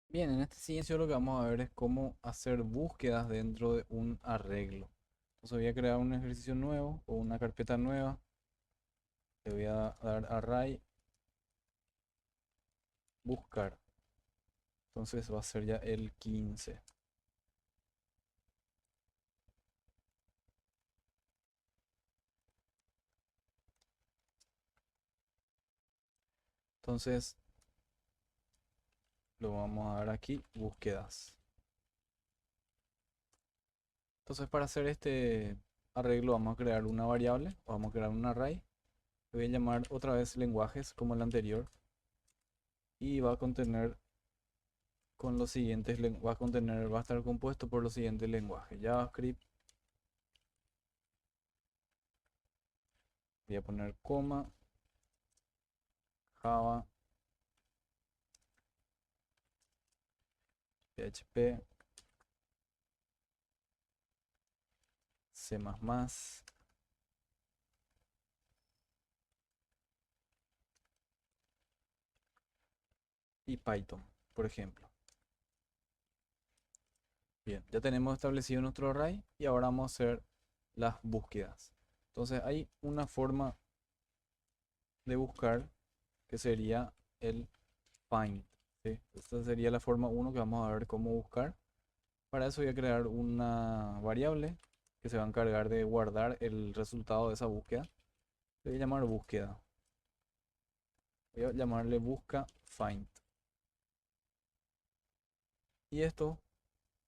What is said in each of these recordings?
Bien, en este ejercicio lo que vamos a ver es cómo hacer búsquedas dentro de un arreglo. Entonces voy a crear un ejercicio nuevo o una carpeta nueva. Le voy a dar array, buscar. Entonces va a ser ya el 15. Entonces lo vamos a dar aquí, búsquedas. Entonces para hacer este arreglo vamos a crear una variable o vamos a crear un array. Le voy a llamar otra vez lenguajes como el anterior y va a contener con los siguientes va a estar compuesto por los siguientes lenguajes: JavaScript. Voy a poner coma, Java, PHP, C++ y Python, por ejemplo. Bien, ya tenemos establecido nuestro array y ahora vamos a hacer las búsquedas. Entonces hay una forma de buscar que sería el find. ¿Sí? Esta sería la forma uno que vamos a ver cómo buscar. Para eso voy a crear una variable que se va a encargar de guardar el resultado de esa búsqueda. Le voy a llamar búsqueda. Voy a llamarle busca find. Y esto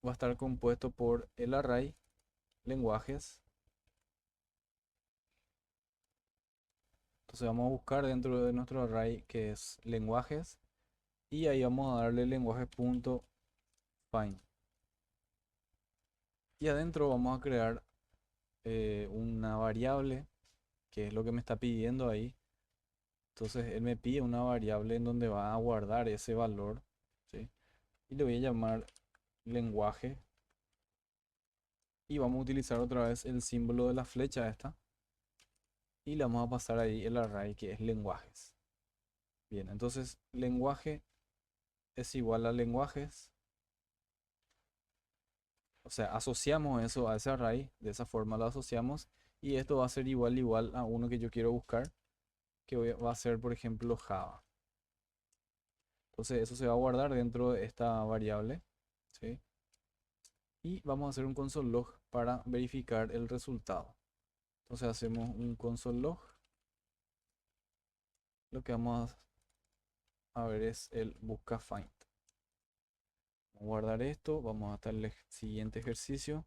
va a estar compuesto por el array lenguajes. Entonces vamos a buscar dentro de nuestro array que es lenguajes y ahí vamos a darle lenguaje.find. Y adentro vamos a crear una variable que es lo que me está pidiendo ahí. Entonces él me pide una variable en donde va a guardar ese valor, ¿sí? Y le voy a llamar lenguaje y vamos a utilizar otra vez el símbolo de la flecha esta y le vamos a pasar ahí el array que es lenguajes. Bien, entonces lenguaje es igual a lenguajes. O sea, asociamos eso a ese array, de esa forma lo asociamos y esto va a ser igual a uno que yo quiero buscar, que va a ser por ejemplo Java. Entonces eso se va a guardar dentro de esta variable, ¿sí? Y vamos a hacer un console log para verificar el resultado. Entonces hacemos un console log. Lo que vamos a ver es el busca find. Vamos a guardar esto, vamos hasta el siguiente ejercicio.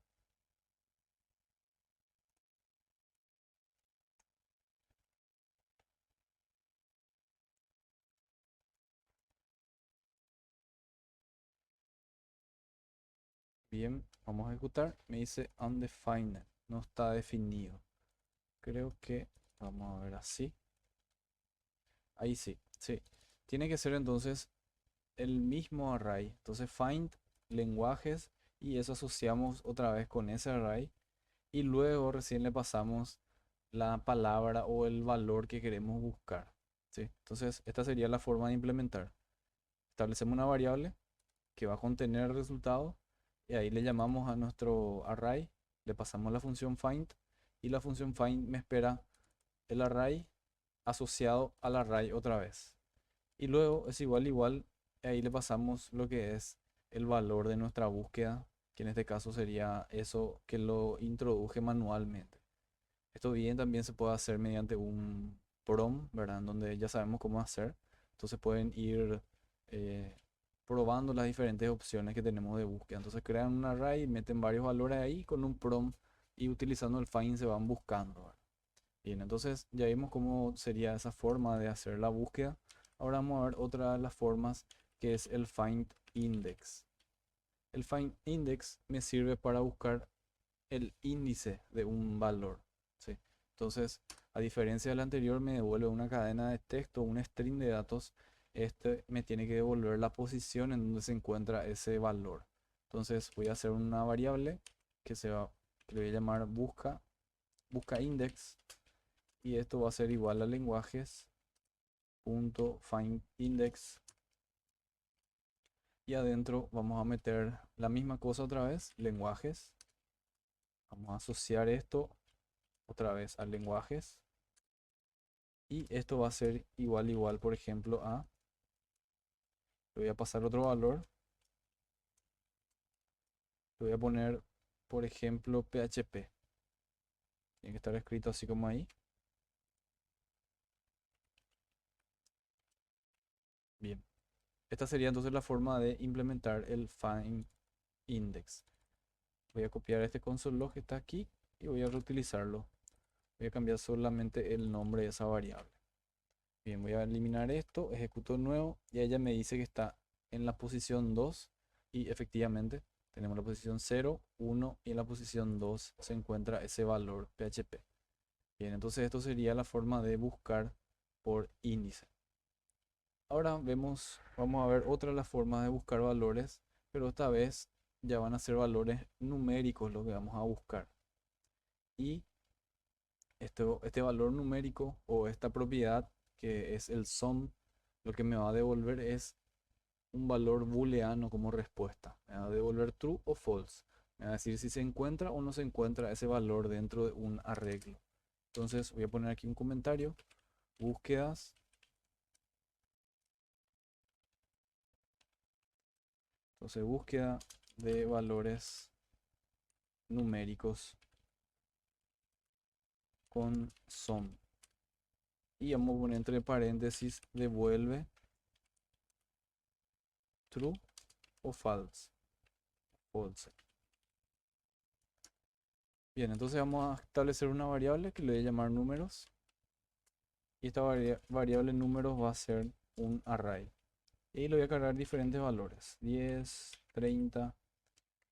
Bien, vamos a ejecutar. Me dice undefined, no está definido. Creo que vamos a ver así. Ahí sí, sí. Tiene que ser entonces el mismo array. Entonces find lenguajes y eso asociamos otra vez con ese array y luego recién le pasamos la palabra o el valor que queremos buscar. ¿Sí? Entonces esta sería la forma de implementar. Establecemos una variable que va a contener el resultado y ahí le llamamos a nuestro array, le pasamos la función find y la función find me espera el array asociado al array otra vez. Y luego es igual, ahí le pasamos lo que es el valor de nuestra búsqueda, que en este caso sería eso que lo introduje manualmente. Esto bien también se puede hacer mediante un PROM, ¿verdad? En donde ya sabemos cómo hacer. Entonces pueden ir eh, probando las diferentes opciones que tenemos de búsqueda. Entonces crean un array, meten varios valores ahí con un PROM y utilizando el find se van buscando, ¿verdad? Bien, entonces ya vimos cómo sería esa forma de hacer la búsqueda. Ahora vamos a ver otra de las formas que es el find index. El find index me sirve para buscar el índice de un valor, ¿sí? Entonces, a diferencia del anterior, me devuelve una cadena de texto, un string de datos. Este me tiene que devolver la posición en donde se encuentra ese valor. Entonces, voy a hacer una variable que que le voy a llamar busca index y esto va a ser igual a lenguajes punto find index Y adentro vamos a meter la misma cosa otra vez, lenguajes. Vamos a asociar esto otra vez a lenguajes. Y esto va a ser igual, por ejemplo, le voy a pasar otro valor. Le voy a poner, por ejemplo, PHP. Tiene que estar escrito así como ahí. Bien. Esta sería entonces la forma de implementar el find index. Voy a copiar este console log que está aquí y voy a reutilizarlo. Voy a cambiar solamente el nombre de esa variable. Bien, voy a eliminar esto, ejecuto nuevo y ella me dice que está en la posición 2 y efectivamente tenemos la posición 0, 1 y en la posición 2 se encuentra ese valor PHP. Bien, entonces esto sería la forma de buscar por índice. Ahora vamos a ver otra de las formas de buscar valores, pero esta vez ya van a ser valores numéricos lo que vamos a buscar. Y este valor numérico o esta propiedad que es el sum, lo que me va a devolver es un valor booleano como respuesta. Me va a devolver true o false. Me va a decir si se encuentra o no se encuentra ese valor dentro de un arreglo. Entonces voy a poner aquí un comentario. Búsquedas. Entonces búsqueda de valores numéricos con sum. Y vamos a poner entre paréntesis devuelve true o false. False. Bien, entonces vamos a establecer una variable que le voy a llamar números. Y esta variable números va a ser un array. Y le voy a cargar diferentes valores. 10, 30,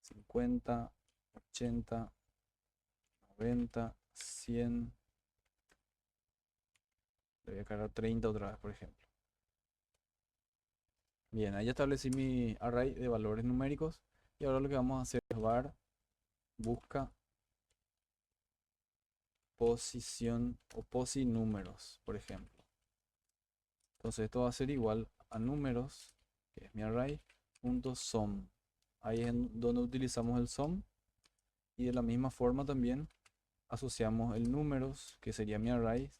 50, 80, 90, 100. Le voy a cargar 30 otra vez, por ejemplo. Bien, ahí ya establecí mi array de valores numéricos. Y ahora lo que vamos a hacer es var busca posición o números, por ejemplo. Entonces esto va a ser igual a números, que es mi array, punto sum. Ahí es en donde utilizamos el sum. Y de la misma forma también asociamos el números, que sería mi array,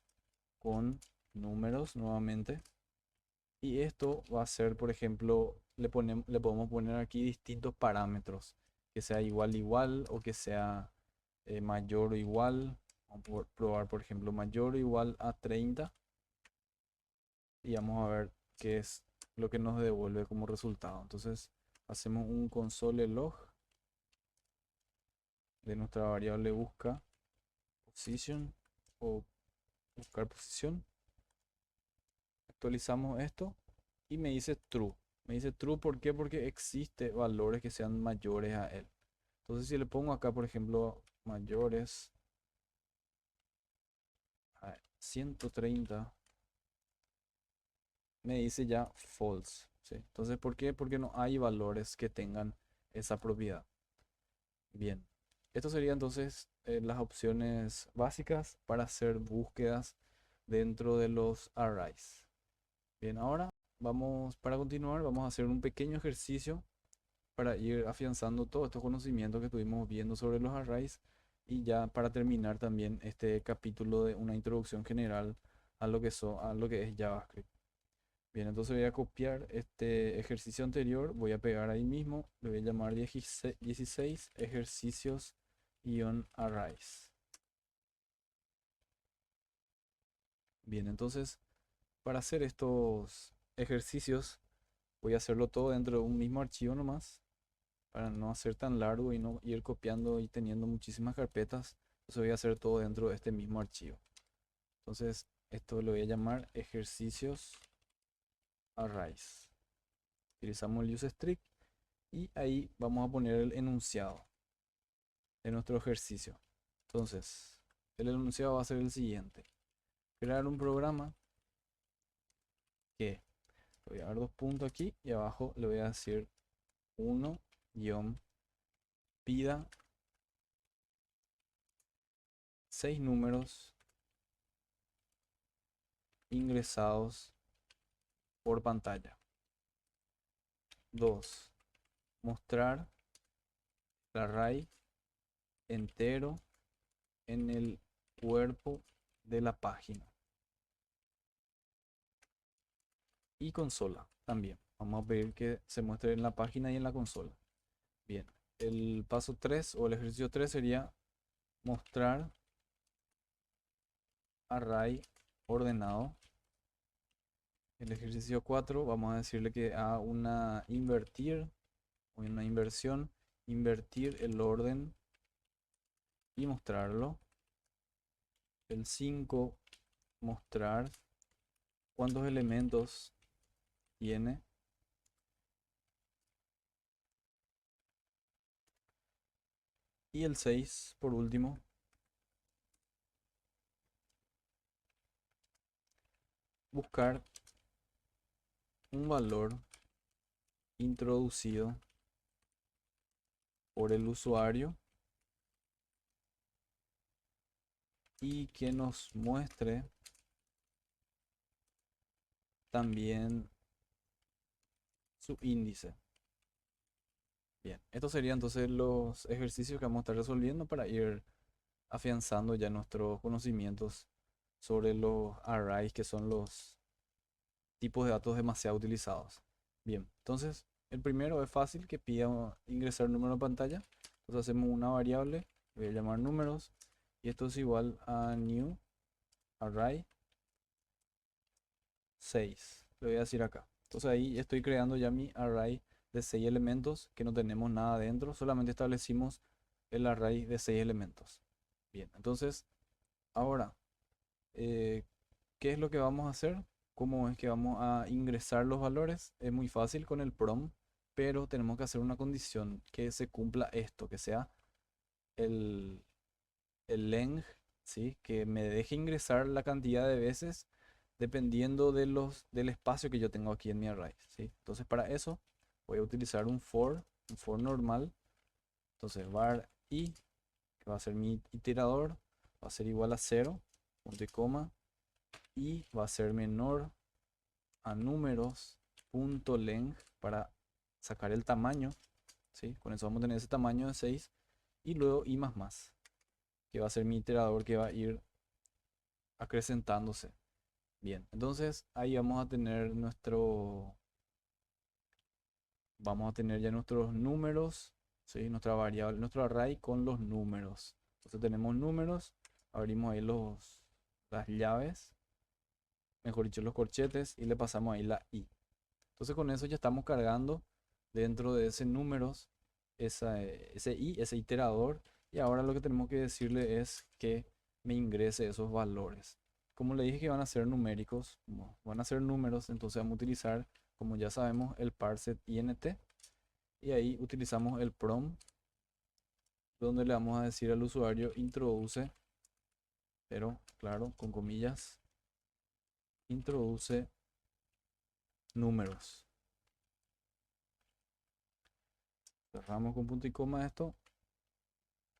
con números nuevamente. Y esto va a ser, por ejemplo, le podemos poner aquí distintos parámetros, que sea igual o que sea mayor o igual. Vamos a probar, por ejemplo, mayor o igual a 30 y vamos a ver qué es lo que nos devuelve como resultado. Entonces hacemos un console log de nuestra variable busca position o buscar posición. Actualizamos esto y me dice true. Me dice true, ¿por qué? Porque existe valores que sean mayores a él. Entonces si le pongo acá, por ejemplo, mayores a 130, me dice ya false. ¿Sí? Entonces, ¿por qué? Porque no hay valores que tengan esa propiedad. Bien, esto sería entonces las opciones básicas para hacer búsquedas dentro de los arrays. Bien, ahora para continuar, vamos a hacer un pequeño ejercicio para ir afianzando todos estos conocimientos que estuvimos viendo sobre los arrays y ya para terminar también este capítulo de una introducción general a lo que es JavaScript. Bien, entonces voy a copiar este ejercicio anterior, voy a pegar ahí mismo, le voy a llamar 16 ejercicios-arrays. Bien, entonces para hacer estos ejercicios voy a hacerlo todo dentro de un mismo archivo nomás, para no hacer tan largo y no ir copiando y teniendo muchísimas carpetas. Entonces voy a hacer todo dentro de este mismo archivo. Entonces esto lo voy a llamar ejercicios arrays. Utilizamos el useString y ahí vamos a poner el enunciado de nuestro ejercicio. Entonces, el enunciado va a ser el siguiente. Crear un programa que voy a dar dos puntos aquí y abajo le voy a decir 1 pida 6 números ingresados por pantalla. 2. Mostrar el array entero en el cuerpo de la página. Y consola también. Vamos a pedir que se muestre en la página y en la consola. Bien, el paso 3 o el ejercicio 3 sería mostrar array ordenado. El ejercicio 4 vamos a decirle que haga una invertir o una inversión, invertir el orden y mostrarlo. El 5, mostrar cuántos elementos tiene. Y el 6, por último, buscar un valor introducido por el usuario y que nos muestre también su índice. Bien, estos serían entonces los ejercicios que vamos a estar resolviendo para ir afianzando ya nuestros conocimientos sobre los arrays, que son los tipos de datos demasiado utilizados. Bien, entonces el primero es fácil, que pida ingresar número de pantalla. Entonces hacemos una variable, voy a llamar números, y esto es igual a new array 6. Le voy a decir acá. Entonces ahí estoy creando ya mi array de 6 elementos que no tenemos nada dentro, solamente establecimos el array de 6 elementos. Bien, entonces ahora, ¿qué es lo que vamos a hacer? ¿Cómo es que vamos a ingresar los valores? Es muy fácil con el prom, pero tenemos que hacer una condición que se cumpla esto, que sea el, el length, ¿sí? Que me deje ingresar la cantidad de veces dependiendo del espacio que yo tengo aquí en mi array, ¿sí? Entonces para eso voy a utilizar un for normal. Entonces var i, que va a ser mi iterador, va a ser igual a 0, punto y coma, y va a ser menor a números punto length para sacar el tamaño, ¿sí? Con eso vamos a tener ese tamaño de 6, y luego i más más, que va a ser mi iterador que va a ir acrecentándose. Bien, entonces ahí vamos a tener ya nuestros números, ¿sí? Nuestra variable, nuestro array con los números. Entonces tenemos números, abrimos ahí las llaves, mejor dicho los corchetes, y le pasamos ahí la i. Entonces con eso ya estamos cargando dentro de ese números ese i, ese iterador, y ahora lo que tenemos que decirle es que me ingrese esos valores. Como le dije que van a ser numéricos, como van a ser números, entonces vamos a utilizar, como ya sabemos, el parset int, y ahí utilizamos el prom, donde le vamos a decir al usuario introduce, pero claro, con comillas, introduce números. Cerramos con punto y coma esto,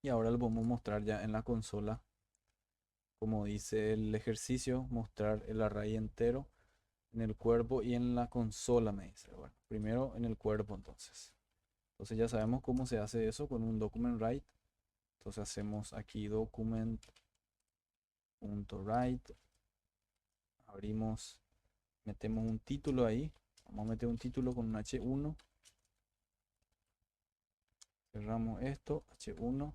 y ahora lo podemos mostrar ya en la consola. Como dice el ejercicio, mostrar el array entero en el cuerpo y en la consola, me dice. Bueno, primero en el cuerpo entonces. Entonces ya sabemos cómo se hace eso con un document write. Entonces hacemos aquí document.write. Abrimos, metemos un título ahí. Vamos a meter un título con un H1. Cerramos esto, H1.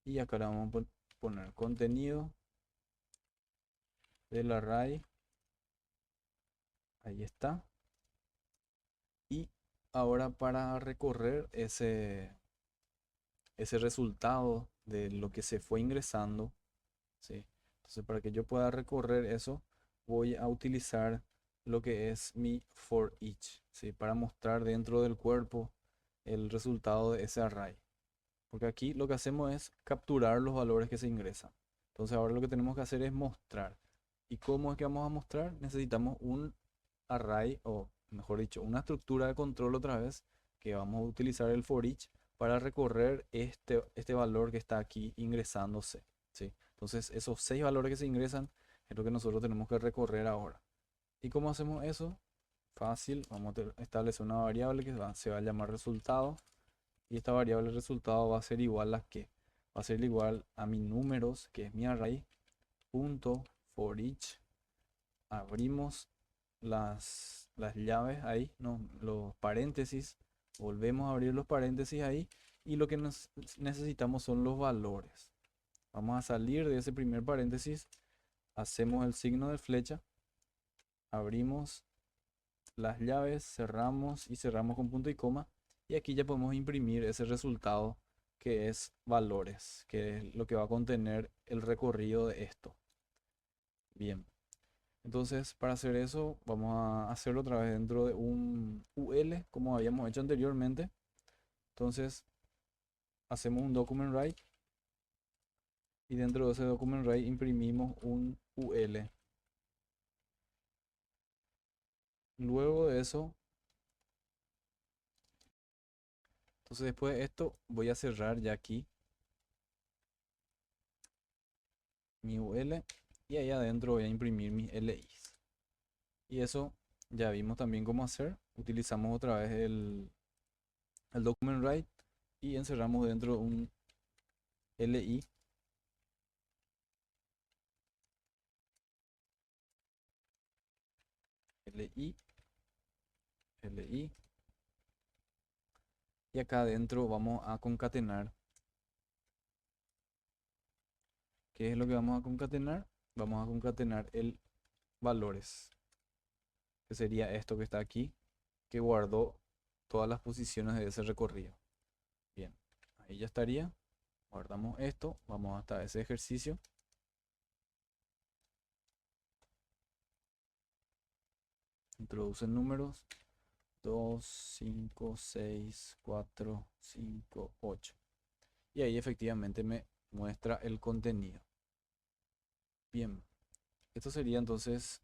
Y acá le vamos a poner contenido del array. Ahí está. Y ahora para recorrer ese resultado de lo que se fue ingresando, ¿sí? Entonces para que yo pueda recorrer eso, voy a utilizar lo que es mi for each, ¿sí? Para mostrar dentro del cuerpo el resultado de ese array. Porque aquí lo que hacemos es capturar los valores que se ingresan. Entonces ahora lo que tenemos que hacer es mostrar. ¿Y cómo es que vamos a mostrar? Necesitamos un array, o mejor dicho, una estructura de control otra vez, que vamos a utilizar el for each para recorrer este valor que está aquí ingresándose, ¿sí? Entonces esos 6 valores que se ingresan es lo que nosotros tenemos que recorrer ahora. ¿Y cómo hacemos eso? Fácil, vamos a establecer una variable que se va a llamar resultado. Y esta variable resultado va a ser igual a qué? Va a ser igual a mi números, que es mi array, punto for each. Abrimos las llaves ahí, no, los paréntesis. Volvemos a abrir los paréntesis ahí. Y lo que necesitamos son los valores. Vamos a salir de ese primer paréntesis. Hacemos el signo de flecha. Abrimos las llaves, cerramos y cerramos con punto y coma. Y aquí ya podemos imprimir ese resultado que es valores, que es lo que va a contener el recorrido de esto. Bien, entonces para hacer eso vamos a hacerlo otra vez dentro de un UL como habíamos hecho anteriormente. Entonces hacemos un document write y dentro de ese document write imprimimos un UL. Luego de eso, entonces después de esto voy a cerrar ya aquí mi UL y ahí adentro voy a imprimir mis LIs. Y eso ya vimos también cómo hacer. Utilizamos otra vez el document write y encerramos dentro un LI. LI, LI. Y acá adentro vamos a concatenar. ¿Qué es lo que vamos a concatenar? Vamos a concatenar el valores, que sería esto que está aquí, que guardó todas las posiciones de ese recorrido. Bien, ahí ya estaría. Guardamos esto, vamos hasta ese ejercicio. Introducen números 2, 5, 6, 4, 5, 8. Y ahí efectivamente me muestra el contenido. Bien, esto sería entonces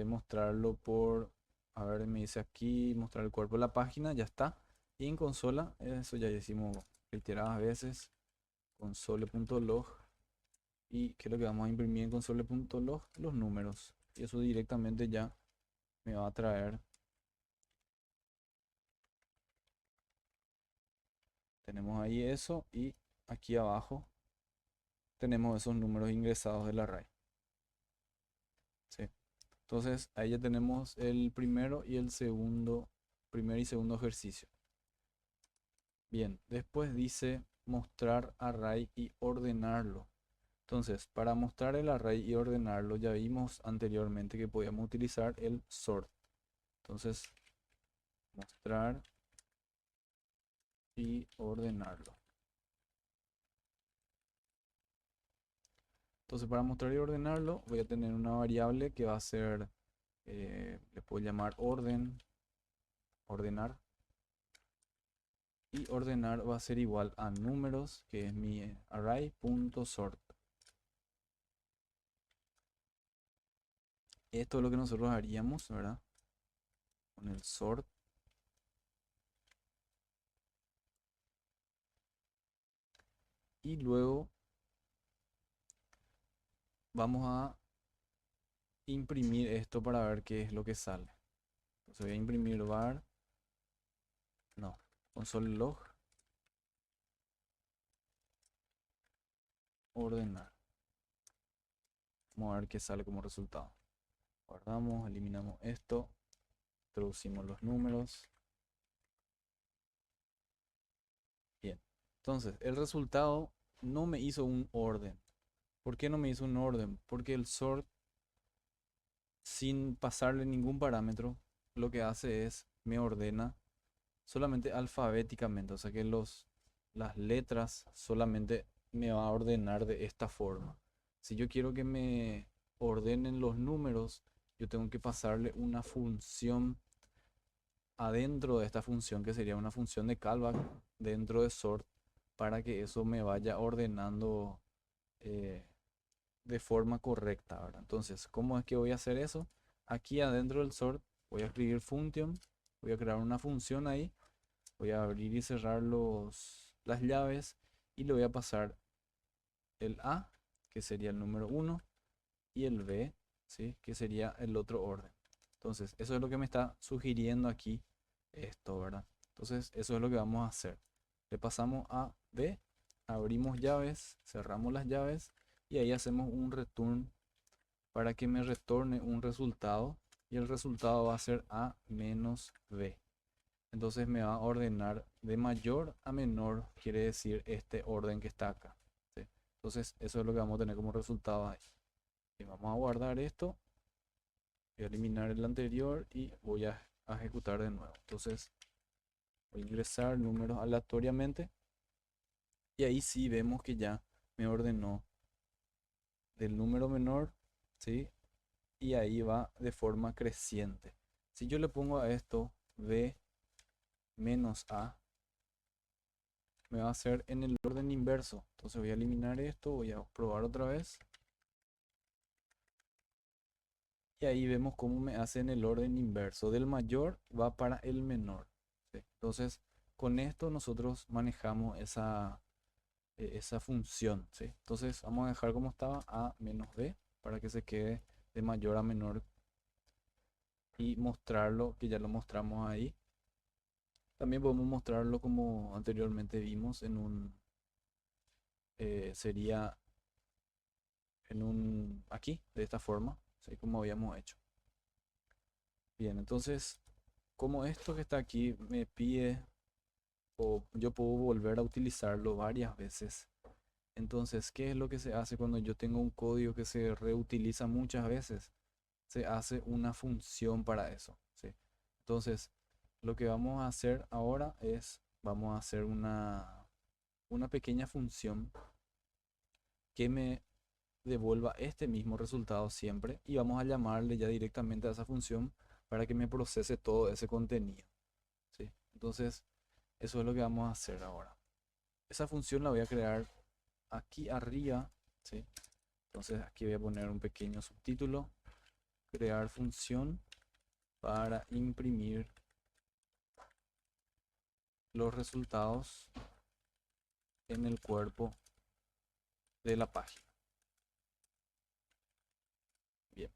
mostrarlo por, a ver, me dice aquí, mostrar el cuerpo de la página, ya está. Y en consola, eso ya decimos reiteradas veces, console.log. ¿Y qué es lo que vamos a imprimir en console.log? Los números. Y eso directamente ya me va a traer. Tenemos ahí eso y aquí abajo tenemos esos números ingresados del array. ¿Sí? Entonces ahí ya tenemos el primero y el segundo, primer y segundo ejercicio. Bien, después dice mostrar array y ordenarlo. Entonces, para mostrar el array y ordenarlo, ya vimos anteriormente que podíamos utilizar el sort. Entonces, mostrar y ordenarlo. Entonces, para mostrar y ordenarlo, voy a tener una variable que va a ser, le puedo llamar ordenar. Y ordenar va a ser igual a números, que es mi array.sort. Esto es lo que nosotros haríamos, ¿verdad? Con el sort. Y luego vamos a imprimir esto para ver qué es lo que sale. Entonces voy a imprimir var, no, console log, ordenar. Vamos a ver qué sale como resultado. Guardamos, eliminamos esto, introducimos los números. Bien, entonces el resultado no me hizo un orden. ¿Por qué no me hizo un orden? Porque el sort, sin pasarle ningún parámetro, lo que hace es me ordena solamente alfabéticamente, o sea que las letras solamente me va a ordenar de esta forma. Si yo quiero que me ordenen los números, yo tengo que pasarle una función adentro de esta función, que sería una función de callback dentro de sort, para que eso me vaya ordenando eh, de forma correcta, ¿verdad? Entonces, ¿cómo es que voy a hacer eso? Aquí adentro del sort voy a escribir function, voy a crear una función ahí, voy a abrir y cerrar las llaves y le voy a pasar el A, que sería el número 1, y el B, ¿sí? Que sería el otro orden. Entonces, eso es lo que me está sugiriendo aquí esto, ¿verdad? Entonces, eso es lo que vamos a hacer. Le pasamos a B, abrimos llaves, cerramos las llaves y ahí hacemos un return para que me retorne un resultado y el resultado va a ser A menos B. Entonces me va a ordenar de mayor a menor, quiere decir este orden que está acá, ¿sí? Entonces eso es lo que vamos a tener como resultado ahí. Y vamos a guardar esto, voy a eliminar el anterior y voy a ejecutar de nuevo. Entonces voy a ingresar números aleatoriamente y ahí sí vemos que ya me ordenó del número menor, ¿sí? Y ahí va de forma creciente. Si yo le pongo a esto B menos A, me va a hacer en el orden inverso. Entonces voy a eliminar esto, voy a probar otra vez. Y ahí vemos cómo me hace en el orden inverso. Del mayor va para el menor, ¿sí? Entonces, con esto nosotros manejamos esa función, ¿sí? Entonces, vamos a dejar como estaba A menos B para que se quede de mayor a menor y mostrarlo, que ya lo mostramos ahí. También podemos mostrarlo como anteriormente vimos en un, sería en un, aquí, de esta forma, ¿sí? Como habíamos hecho. Bien, entonces, como esto que está aquí me pide, o yo puedo volver a utilizarlo varias veces. Entonces, ¿qué es lo que se hace cuando yo tengo un código que se reutiliza muchas veces? Se hace una función para eso, ¿sí? Entonces, lo que vamos a hacer ahora es, vamos a hacer una pequeña función que me devuelva este mismo resultado siempre y vamos a llamarle ya directamente a esa función para que me procese todo ese contenido, ¿sí? Entonces, eso es lo que vamos a hacer ahora. Esa función la voy a crear aquí arriba, ¿sí? Entonces aquí voy a poner un pequeño subtítulo, crear función para imprimir los resultados en el cuerpo de la página. Bien,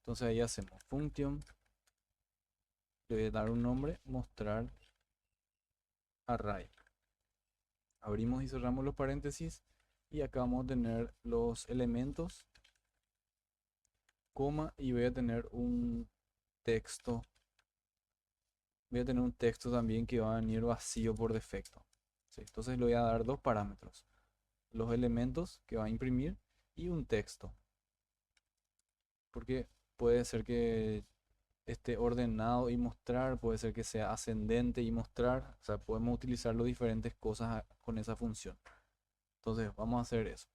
entonces ahí hacemos function, le voy a dar un nombre, mostrar array. Abrimos y cerramos los paréntesis y acá vamos a tener los elementos, coma, y voy a tener un texto. Voy a tener un texto también que va a venir vacío por defecto, ¿sí? Entonces le voy a dar dos parámetros, los elementos que va a imprimir y un texto, porque puede ser que esté ordenado y mostrar, puede ser que sea ascendente y mostrar, o sea, podemos utilizar las diferentes cosas con esa función. Entonces vamos a hacer eso.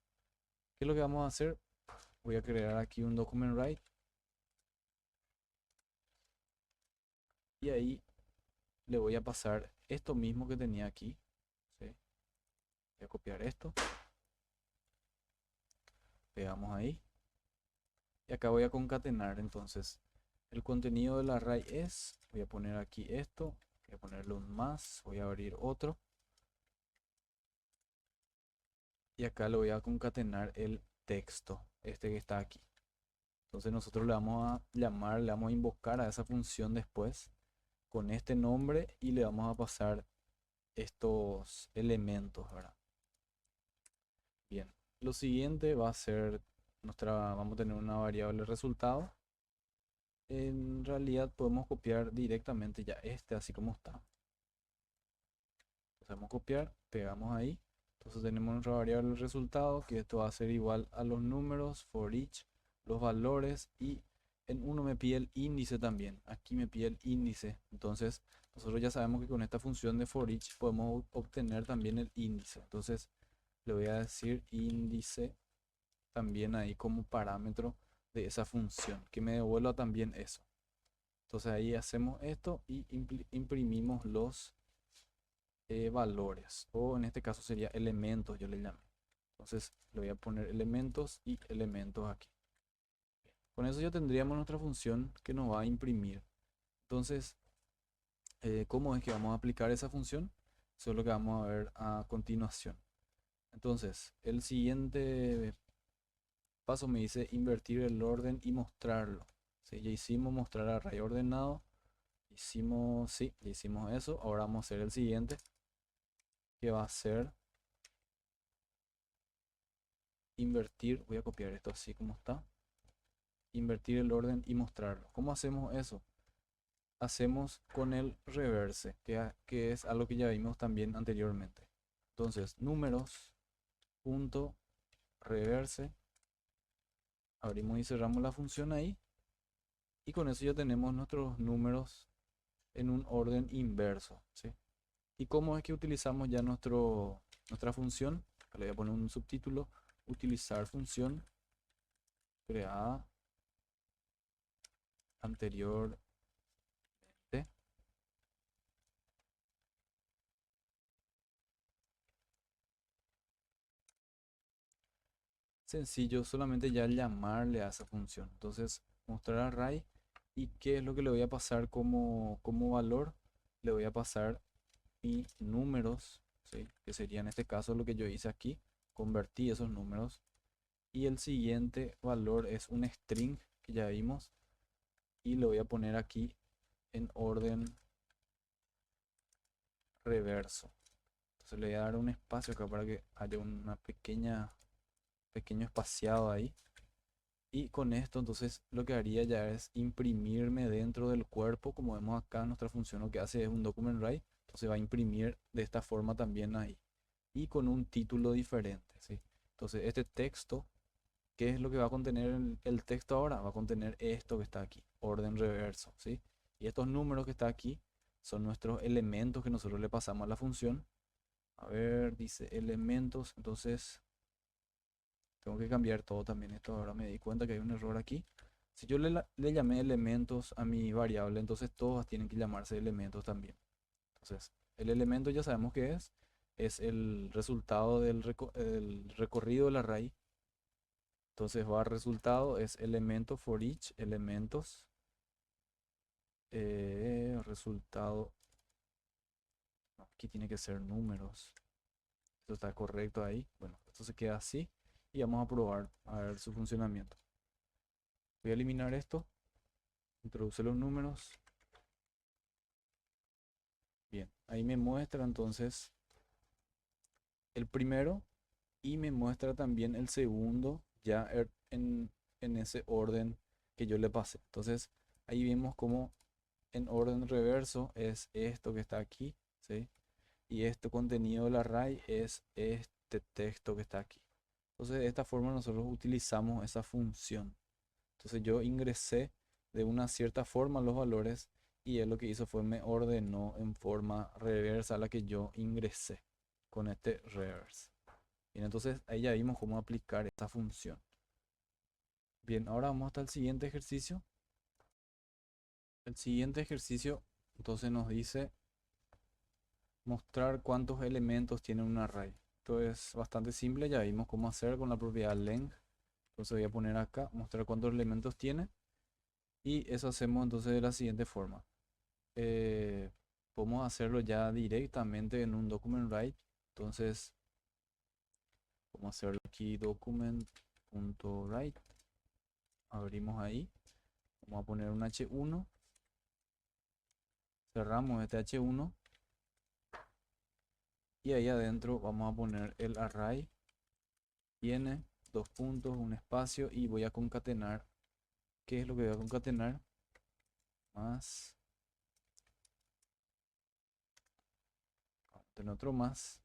¿Qué es lo que vamos a hacer? Voy a crear aquí un document write y ahí le voy a pasar esto mismo que tenía aquí, ¿sí? Voy a copiar esto, pegamos ahí y acá voy a concatenar entonces el contenido del array es, voy a poner aquí esto, voy a ponerle un más, voy a abrir otro y acá le voy a concatenar el texto, este que está aquí. Entonces nosotros le vamos a llamar, le vamos a invocar a esa función después con este nombre y le vamos a pasar estos elementos, ¿verdad? Bien, lo siguiente va a ser vamos a tener una variable resultado. En realidad podemos copiar directamente ya este así como está. Hacemos copiar, pegamos ahí. Entonces tenemos nuestra variable resultado, que esto va a ser igual a los números for each, los valores, y en uno me pide el índice también. Aquí me pide el índice. Entonces nosotros ya sabemos que con esta función de for each podemos obtener también el índice. Entonces le voy a decir índice también ahí como parámetro de esa función, que me devuelva también eso. Entonces ahí hacemos esto y imprimimos los valores, o en este caso sería elementos, yo le llamo. Entonces le voy a poner elementos y elementos aquí. Con eso ya tendríamos nuestra función que nos va a imprimir. Entonces, ¿cómo es que vamos a aplicar esa función? Eso es lo que vamos a ver a continuación. Entonces, el siguiente paso me dice invertir el orden y mostrarlo, ¿sí? Ya hicimos mostrar array ordenado. Hicimos, sí, ya hicimos eso. Ahora vamos a hacer el siguiente, que va a ser invertir. Voy a copiar esto así como está. Invertir el orden y mostrarlo. ¿Cómo hacemos eso? Hacemos con el reverse, que es algo que ya vimos también anteriormente. Entonces, números, punto, reverse. Abrimos y cerramos la función ahí. Y con eso ya tenemos nuestros números en un orden inverso, ¿sí? ¿Y cómo es que utilizamos ya nuestra función? Le voy a poner un subtítulo. Utilizar función creada anteriormente. Sencillo, solamente ya llamarle a esa función. Entonces, mostrar array. ¿Y qué es lo que le voy a pasar como valor? Le voy a pasar mi números, ¿sí? Que sería en este caso lo que yo hice aquí. Convertí esos números. Y el siguiente valor es un string que ya vimos. Y lo voy a poner aquí en orden reverso. Entonces le voy a dar un espacio acá para que haya una pequeño espaciado ahí. Y con esto entonces lo que haría ya es imprimirme dentro del cuerpo, como vemos acá nuestra función lo que hace es un document write, entonces va a imprimir de esta forma también ahí y con un título diferente, ¿sí? Entonces este texto, ¿qué es lo que va a contener el texto ahora? Va a contener esto que está aquí, orden reverso, ¿sí? Y estos números que está aquí son nuestros elementos que nosotros le pasamos a la función. A ver, dice elementos, entonces tengo que cambiar todo también esto. Ahora me di cuenta que hay un error aquí. Si yo le llamé elementos a mi variable, entonces todos tienen que llamarse elementos también. Entonces, el elemento ya sabemos que es el resultado el recorrido del array. Entonces va resultado, es elemento for each, elementos, resultado, no, aquí tiene que ser números. Esto está correcto ahí. Bueno, esto se queda así y vamos a probar a ver su funcionamiento. Voy a eliminar esto, introduce los números. Bien, ahí me muestra entonces el primero y me muestra también el segundo ya en ese orden que yo le pasé. Entonces ahí vemos como en orden reverso es esto que está aquí, ¿sí? Y este contenido del array es este texto que está aquí. Entonces de esta forma nosotros utilizamos esa función. Entonces yo ingresé de una cierta forma los valores y él lo que hizo fue me ordenó en forma reversa a la que yo ingresé con este reverse. Bien, entonces ahí ya vimos cómo aplicar esta función. Bien, ahora vamos hasta el siguiente ejercicio. El siguiente ejercicio entonces nos dice mostrar cuántos elementos tiene un array. Esto es bastante simple, ya vimos cómo hacer con la propiedad length. Entonces voy a poner acá, mostrar cuántos elementos tiene. Y eso hacemos entonces de la siguiente forma. eh, Podemos hacerlo ya directamente en un document write. Entonces, vamos a hacerlo aquí document.write. Abrimos ahí. Vamos a poner un H1. Cerramos este H1. Y ahí adentro vamos a poner el array. Tiene dos puntos, un espacio y voy a concatenar. ¿Qué es lo que voy a concatenar? Más. Tener otro más.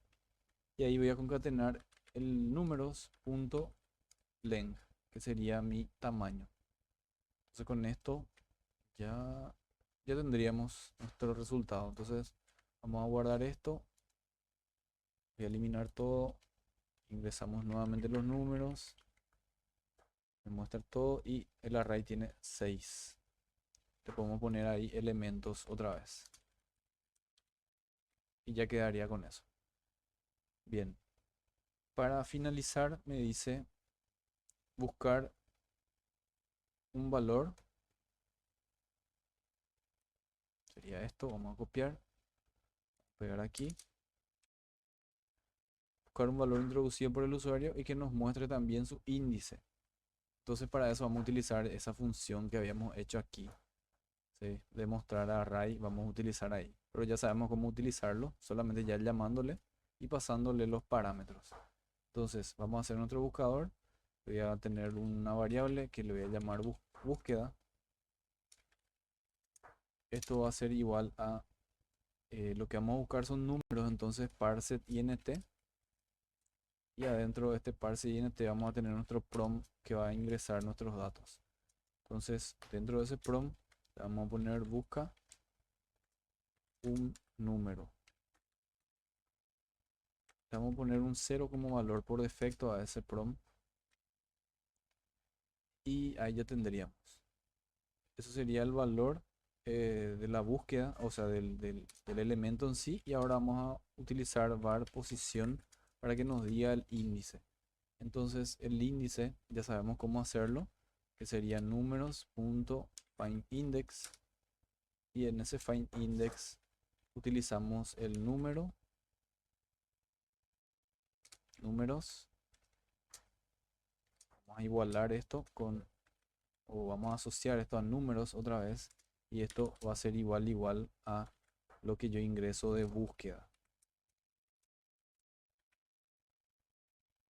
Y ahí voy a concatenar el números.length, que sería mi tamaño. Entonces con esto ya tendríamos nuestro resultado. Entonces vamos a guardar esto. Voy a eliminar todo. Ingresamos nuevamente los números. Me muestra todo y el array tiene 6. Le podemos poner ahí elementos otra vez. Y ya quedaría con eso. Bien. Para finalizar me dice buscar un valor. Sería esto. Vamos a copiar. Pegar aquí. Buscar un valor introducido por el usuario y que nos muestre también su índice. Entonces para eso vamos a utilizar esa función que habíamos hecho aquí. ¿Sí? De mostrar array vamos a utilizar ahí. Pero ya sabemos cómo utilizarlo, solamente ya llamándole y pasándole los parámetros. Entonces vamos a hacer nuestro buscador. Voy a tener una variable que le voy a llamar búsqueda. Esto va a ser igual a lo que vamos a buscar son números, entonces parse int, y adentro de este parse int vamos a tener nuestro prompt que va a ingresar nuestros datos. Entonces dentro de ese prompt vamos a poner busca un número. Vamos a poner un 0 como valor por defecto a ese prompt y ahí ya tendríamos. Eso sería el valor de la búsqueda, o sea, del elemento en sí. Y ahora vamos a utilizar var posición para que nos diga el índice. Entonces el índice ya sabemos cómo hacerlo, que sería números.findIndex, y en ese findIndex utilizamos el números. Vamos a igualar esto con, o vamos a asociar esto a números otra vez, y esto va a ser igual a lo que yo ingreso de búsqueda.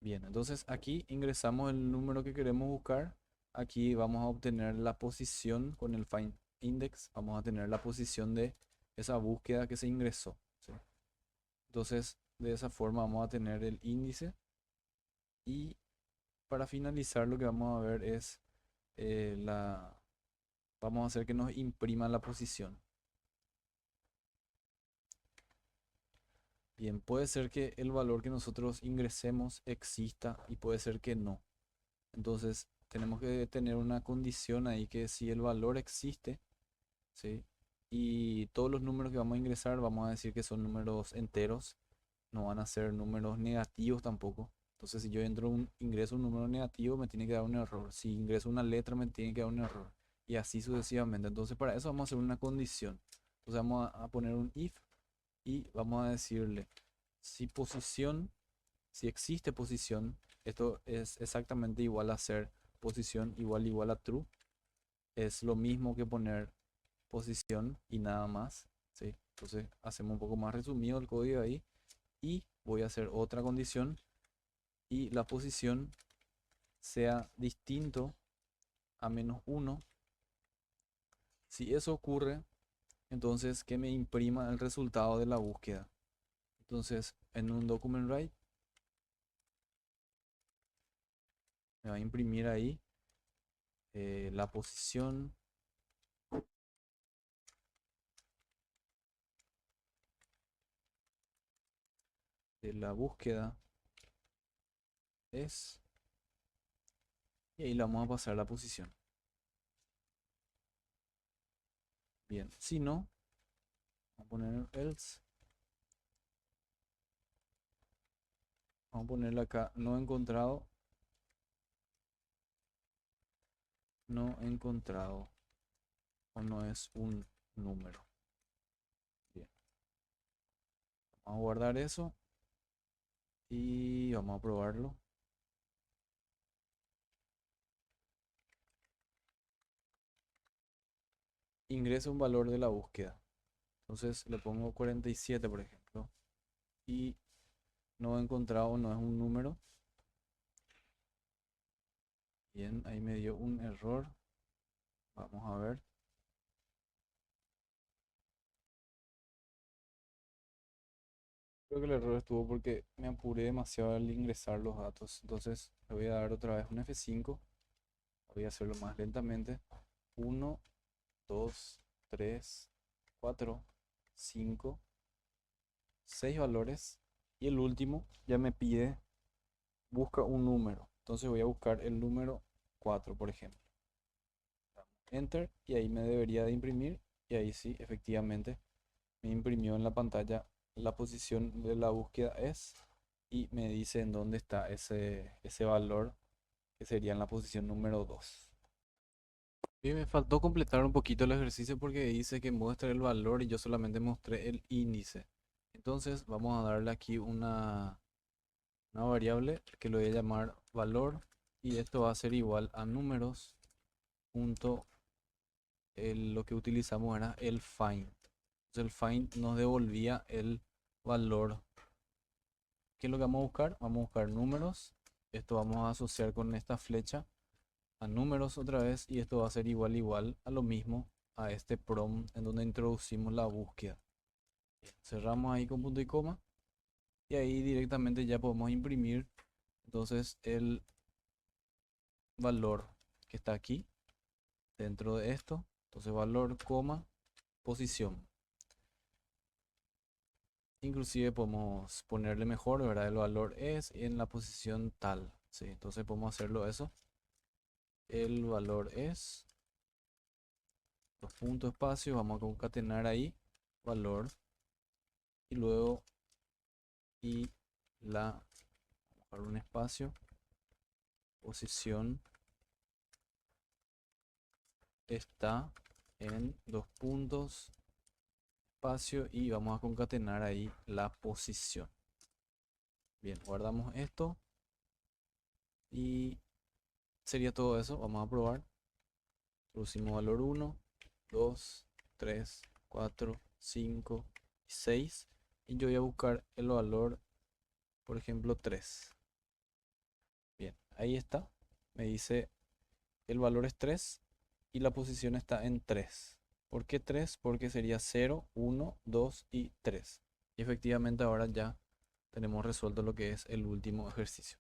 Bien, entonces aquí ingresamos el número que queremos buscar. Aquí vamos a obtener la posición con el find index. Vamos a tener la posición de esa búsqueda que se ingresó, ¿sí? Entonces, de esa forma vamos a tener el índice. Y para finalizar, lo que vamos a ver es vamos a hacer que nos imprima la posición. Bien, puede ser que el valor que nosotros ingresemos exista y puede ser que no. Entonces tenemos que tener una condición ahí, que si el valor existe, ¿sí? Y todos los números que vamos a ingresar, vamos a decir que son números enteros, no van a ser números negativos tampoco. Entonces si yo ingreso un número negativo, me tiene que dar un error. Si ingreso una letra, me tiene que dar un error. Y así sucesivamente. Entonces para eso vamos a hacer una condición. Entonces vamos a poner un if y vamos a decirle si posición, si existe posición, esto es exactamente igual a ser posición igual a true. Es lo mismo que poner posición y nada más, ¿sí? Entonces hacemos un poco más resumido el código ahí y voy a hacer otra condición y la posición sea distinto a -1. Si eso ocurre, entonces que me imprima el resultado de la búsqueda. Entonces en un document write me va a imprimir ahí la posición de la búsqueda es, y ahí le vamos a pasar la posición. Bien, si no, vamos a poner else, vamos a ponerle acá no encontrado, o no es un número. Bien, vamos a guardar eso y vamos a probarlo. Ingresa un valor de la búsqueda. Entonces le pongo 47, por ejemplo. Y no encontrado no es un número. Bien, ahí me dio un error. Vamos a ver. Creo que el error estuvo porque me apuré demasiado al ingresar los datos. Entonces le voy a dar otra vez un F5. Voy a hacerlo más lentamente. 1, 2, 3, 4, 5, 6 valores. Y el último ya me pide busca un número. Entonces voy a buscar el número 4, por ejemplo. Enter y ahí me debería de imprimir. Y ahí sí, efectivamente, me imprimió en la pantalla la posición de la búsqueda es, y me dice en dónde está ese valor, que sería en la posición número 2. Bien, me faltó completar un poquito el ejercicio porque dice que muestra el valor y yo solamente mostré el índice. Entonces vamos a darle aquí una variable que lo voy a llamar valor y esto va a ser igual a números punto lo que utilizamos era el find. Entonces el find nos devolvía el valor. ¿Qué es lo que vamos a buscar? Vamos a buscar números. Esto vamos a asociar con esta flecha a números otra vez y esto va a ser igual a lo mismo a este prompt en donde introducimos la búsqueda. Cerramos ahí con punto y coma y ahí directamente ya podemos imprimir entonces el valor que está aquí dentro de esto. Entonces valor, coma, posición. Inclusive podemos ponerle mejor, ¿verdad? El valor es en la posición tal. Sí, entonces podemos hacerlo eso. El valor es los puntos espacio, vamos a concatenar ahí valor y luego y la para un espacio posición está en dos puntos espacio y vamos a concatenar ahí la posición. Bien, guardamos esto y sería todo eso. Vamos a probar. Introducimos valor 1, 2, 3, 4, 5 y 6 y yo voy a buscar el valor, por ejemplo, 3. Bien, ahí está. Me dice el valor es 3 y la posición está en 3. ¿Por qué 3? Porque sería 0, 1, 2 y 3. Y efectivamente ahora ya tenemos resuelto lo que es el último ejercicio.